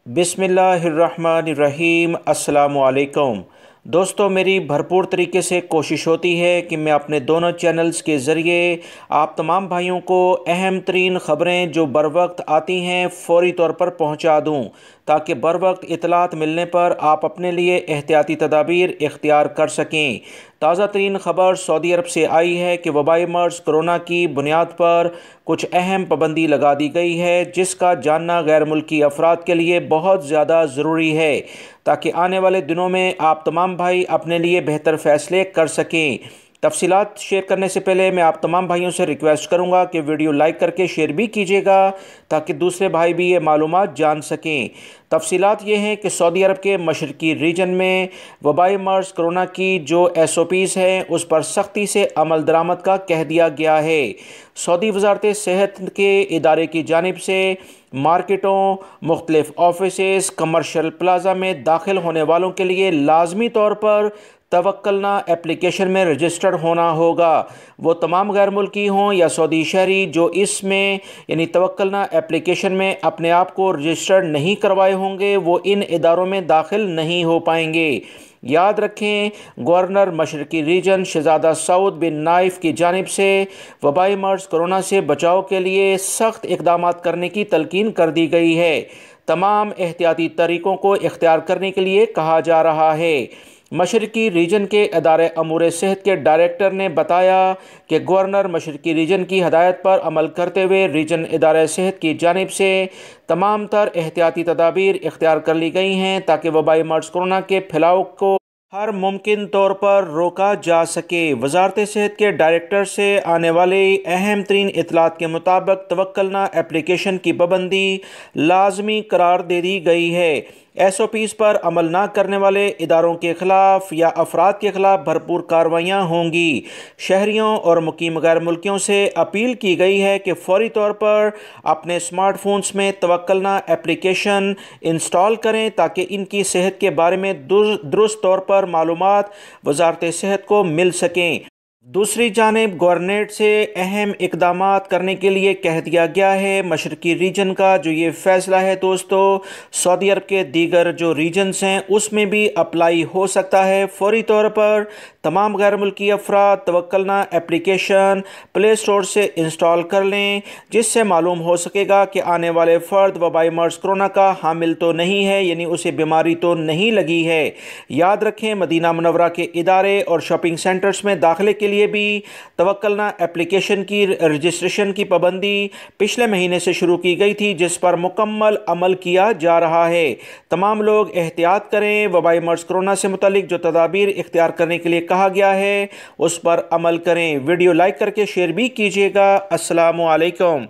بسم اللہ الرحمن الرحیم۔ السلام علیکم دوستو، میری بھرپور طریقے سے کوشش ہوتی ہے کہ میں اپنے دونوں چینلز کے ذریعے آپ تمام بھائیوں کو اہم ترین خبریں جو بر وقت آتی ہیں فوری طور پر پہنچا دوں، تاکہ بر وقت اطلاعات ملنے پر آپ اپنے لیے احتیاطی تدابیر اختیار کر سکیں۔ تازہ ترین خبر سعودی عرب سے آئی ہے کہ وبائی مرض کرونا کی بنیاد پر کچھ اہم پابندی لگا دی گئی ہے، جس کا جاننا غیر ملکی افراد کے لیے بہت زیادہ ضروری ہے، تاکہ آنے والے دنوں میں آپ تمام بھائی اپنے لیے بہتر فیصلے کر سکیں۔ تفصیلات شیئر کرنے سے پہلے میں آپ تمام بھائیوں سے ریکویسٹ کروں گا کہ ویڈیو لائک کر کے شیئر بھی کیجیے گا، تاکہ دوسرے بھائی بھی یہ معلومات جان سکیں۔ تفصیلات یہ ہیں کہ سعودی عرب کے مشرقی ریجن میں وبائی مرض کرونا کی جو SOPs ہیں اس پر سختی سے عمل درآمد کا کہہ دیا گیا ہے۔ سعودی وزارت صحت کے ادارے کی جانب سے مارکیٹوں، مختلف آفیسز، کمرشل پلازا میں داخل ہونے والوں کے لیے لازمی طور پر توکلنا اپلیکیشن میں رجسٹرڈ ہونا ہوگا۔ وہ تمام غیر ملکی ہوں یا سعودی شہری جو اس میں یعنی توکلنا اپلیکیشن میں اپنے آپ کو رجسٹرڈ نہیں کروائے ہوں گے، وہ ان اداروں میں داخل نہیں ہو پائیں گے۔ یاد رکھیں، گورنر مشرقی ریجن شہزادہ سعود بن نائف کی جانب سے وبائی مرض کرونا سے بچاؤ کے لیے سخت اقدامات کرنے کی تلقین کر دی گئی ہے۔ تمام احتیاطی طریقوں کو اختیار کرنے کے لیے کہا جا رہا ہے۔ مشرقی ریجن کے ادارے امور صحت کے ڈائریکٹر نے بتایا کہ گورنر مشرقی ریجن کی ہدایت پر عمل کرتے ہوئے ریجن ادارے صحت کی جانب سے تمام تر احتیاطی تدابیر اختیار کر لی گئی ہیں، تاکہ وبائی مرض کرونا کے پھیلاؤ کو ہر ممکن طور پر روکا جا سکے۔ وزارت صحت کے ڈائریکٹر سے آنے والی اہم ترین اطلاعات کے مطابق توکلنا اپلیکیشن کی پابندی لازمی قرار دے دی گئی ہے۔ SOPs پر عمل نہ کرنے والے اداروں کے خلاف یا افراد کے خلاف بھرپور کارروائیاں ہوں گی۔ شہریوں اور مقیم غیر ملکیوں سے اپیل کی گئی ہے کہ فوری طور پر اپنے اسمارٹ فونز میں توکلنا اپلیکیشن انسٹال کریں، تاکہ ان کی صحت کے بارے میں درست طور پر معلومات وزارت صحت کو مل سکیں۔ دوسری جانب گورنریٹ سے اہم اقدامات کرنے کے لیے کہہ دیا گیا ہے۔ مشرقی ریجن کا جو یہ فیصلہ ہے دوستو، سعودی عرب کے دیگر جو ریجنز ہیں اس میں بھی اپلائی ہو سکتا ہے۔ فوری طور پر تمام غیر ملکی افراد توکلنا اپلیکیشن پلے اسٹور سے انسٹال کر لیں، جس سے معلوم ہو سکے گا کہ آنے والے فرد وبائی مرض کرونا کا حامل تو نہیں ہے، یعنی اسے بیماری تو نہیں لگی ہے۔ یاد رکھیں، مدینہ منورہ کے ادارے اور شاپنگ سینٹرز میں داخلے کے لیے بھی توکلنا اپلیکیشن کی رجسٹریشن کی پابندی پچھلے مہینے سے شروع کی گئی تھی، جس پر مکمل عمل کیا جا رہا ہے۔ تمام لوگ احتیاط کریں، وبائی مرض کرونا سے متعلق جو تدابیر اختیار کرنے کے لیے کہا گیا ہے اس پر عمل کریں۔ ویڈیو لائک کر کے شیئر بھی کیجیے گا۔ السلام علیکم۔